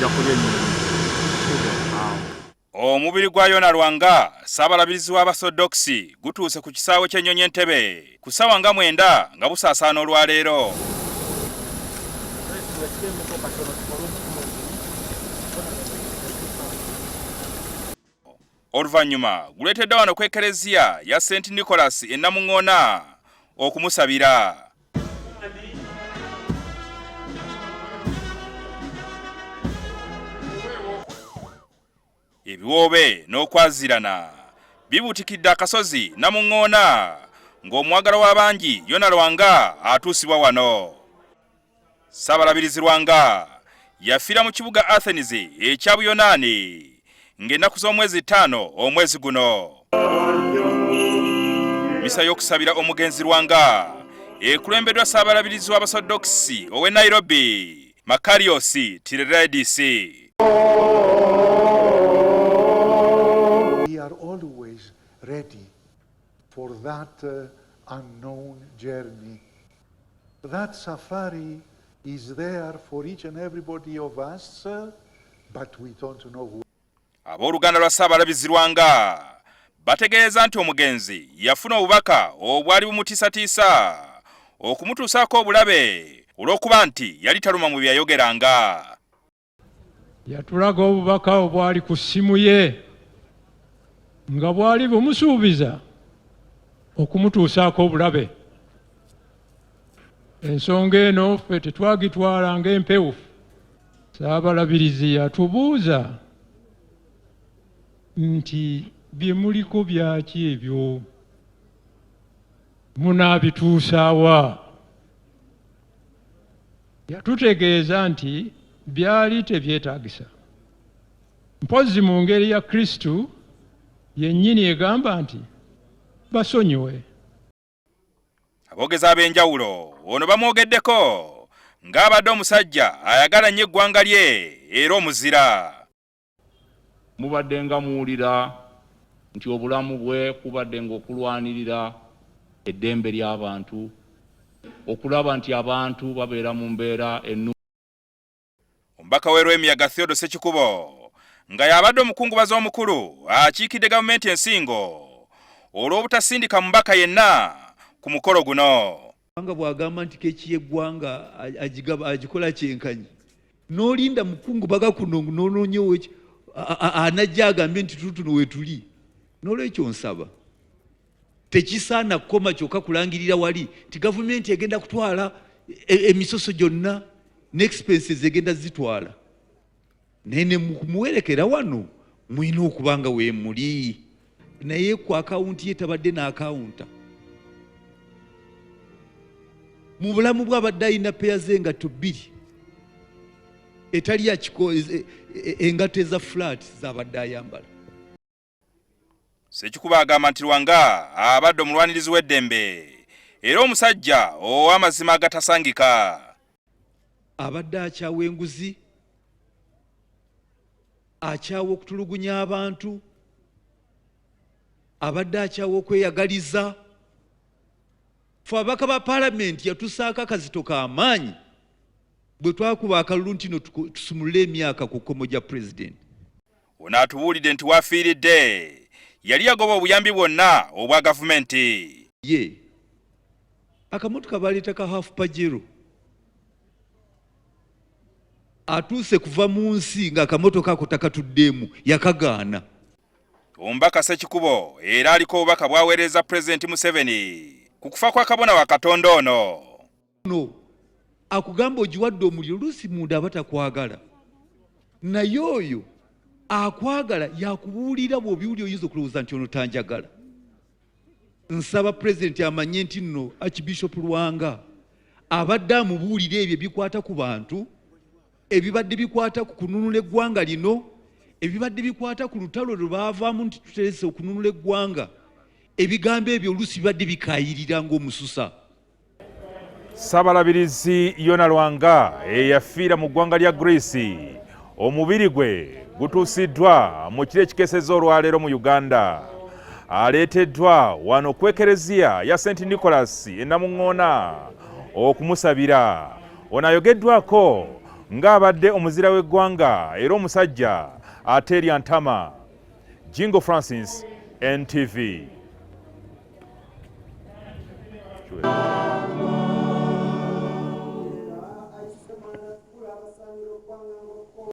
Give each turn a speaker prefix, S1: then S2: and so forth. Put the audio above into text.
S1: ojja kulya ennyonyi.
S2: Omubiri gwa Yona Lwanga Ssaabalabirizi wabasodokisi gutuuse ku kisaawe ky'ennyonyi Entebbe ku ssaawa nga 9 nga busaasaana olwaleero. Oluvannyuma guleetedde wano ku ekereziya ya St. Nicholas Namuŋŋoona okumusabira. Ebiwoobe n'okwazirana bibuutikidde akasozi Namuŋŋoona ng'omwagala w'abangi Yona Lwanga atuusibwa wano. Ssaabalabirizi Lwanga yafiira mu Kibuga Athena ekya Buyonani ng'ennaku z'omwezi taano omwezi guno. Misa y'okusabira omugenzi Lwanga ekulembeddwa Ssaabalabirizi wabasodokisi ow'e Nairobi Makariosi Tireredisi.
S3: We are always ready for that unknown journey. That safari is there for each and everybody of us, but we don't know who.
S2: Abooluganda lwa Ssaabalabirizi Lwanga bategeeza nti omugenzi yafuna obubaka obwali bumutiisatiisa okumutuusaako obulabe olw'okuba nti yali taluma mu byayogeranga.
S4: Yatulaga obubaka obwali ku ssimu ye nga bwali bumusuubiza okumutuusaako obulabe. Ensonga eno ffe tetwagitwala ng'empewufu. Ssaabalabirizi yatubuuza nti bye muliko byaki ebyo munaabituusaawa? Yatutegeeza nti byali tebyetaagisa. Mpozzi mu ngeri ya Kristu yennyini egamba nti basonyiwe.
S2: Aboogezi ab'enjawulo ono bamwogeddeko ng'abadde omusajja ayagala nnyo eggwanga lye era omuzira.
S1: Mubadde nga muwulira nti obulamu bwe kubadde ng'okulwanirira eddembe ly'abantu, okulaba nti abantu babeera mu mbeera ennungi.
S2: Omubaka w'Erwemiyaga Theodore Ssekikubo nga y'abadde omukungubazi omukulu akiikidde gavumenti ensingo olw'obutasindika mubaka yenna ku mukolo guno.
S5: Ggwanga bw'agamba nti keki y'eggwanga agikola kyenkanyi, n'olinda mukungubaga kuno n'onoonyewo anajja agambye nti tutuno we tuli. N'olwekyo nsaba tekisaana kukoma kyokka kulangirira wali nti gavumenti egenda kutwala emisoso gyonna n'expenses egenda zitwala. Naye ne muwerekera wano mulina okuba nga we muli, naye ku akawunti ye tabadde n'akawunta. Mu bulamu bw'abadde alina peya z'engatto 2 etali engatto eza flat z'abadde ayambala.
S2: Ssekikubo agamba nti Lwanga abadde omulwanirizi w'eddembe era omusajja ow'amazima agatasangika.
S5: Abadde akyawa enguzi, akyawa okutulugunya abantu, abadde akyawa okweyagaliza. Ffe ababaka ba Paalamenti yatusaako akazito k'amaanyi bwe twakuba akalulu nti no tusumulule emyaka ku kkomo gya pulezidenti.
S2: Ono atubuulidde nti wafiiridde yali yagoba obuyambi bwonna obwa gavumenti.
S5: Ye akamotoka baleeta ka half pajero atuuse kuva mu nsi ng'akamotoka ako takatuddeemu, yakagaana.
S2: Omubaka Ssekikubo era aliko obubaka bwaweereza Pulezidenti Museveni ku kufa kwa kabona wa Katonda ono.
S5: No, akugamba ogiwadde omuliro oluusi munda abatakwagala, naye oyo akwagala yakubuulira bw'obiwulira oyinza okulowooza nti ono tanjagala. Nsaba Pulezidenti amanye nti nno Archbishop Lwanga abadde amubuulira ebyo ebikwata ku bantu, ebibadde bikwata ku kununula eggwanga lino, ebibadde bikwata ku lutalo lwe baavaamu nti tuterese okununula eggwanga. Ebigambo ebyo oluusi bibadde bikayirira ng'omususa.
S2: Ssaabalabirizi Yona Lwanga eyafiira mu ggwanga lya Greece, omubiri gwe gutuusiddwa mu kiro ekikeesezza olwaleero mu Uganda. Aleeteddwa wano ku ekereziya ya St. Nicholas Namuŋŋoona okumusabira. Ono ayogeddwako
S6: ng'abadde omuzira w'eggwanga era omusajja ateerya ntama. Jingo Francis, NTV.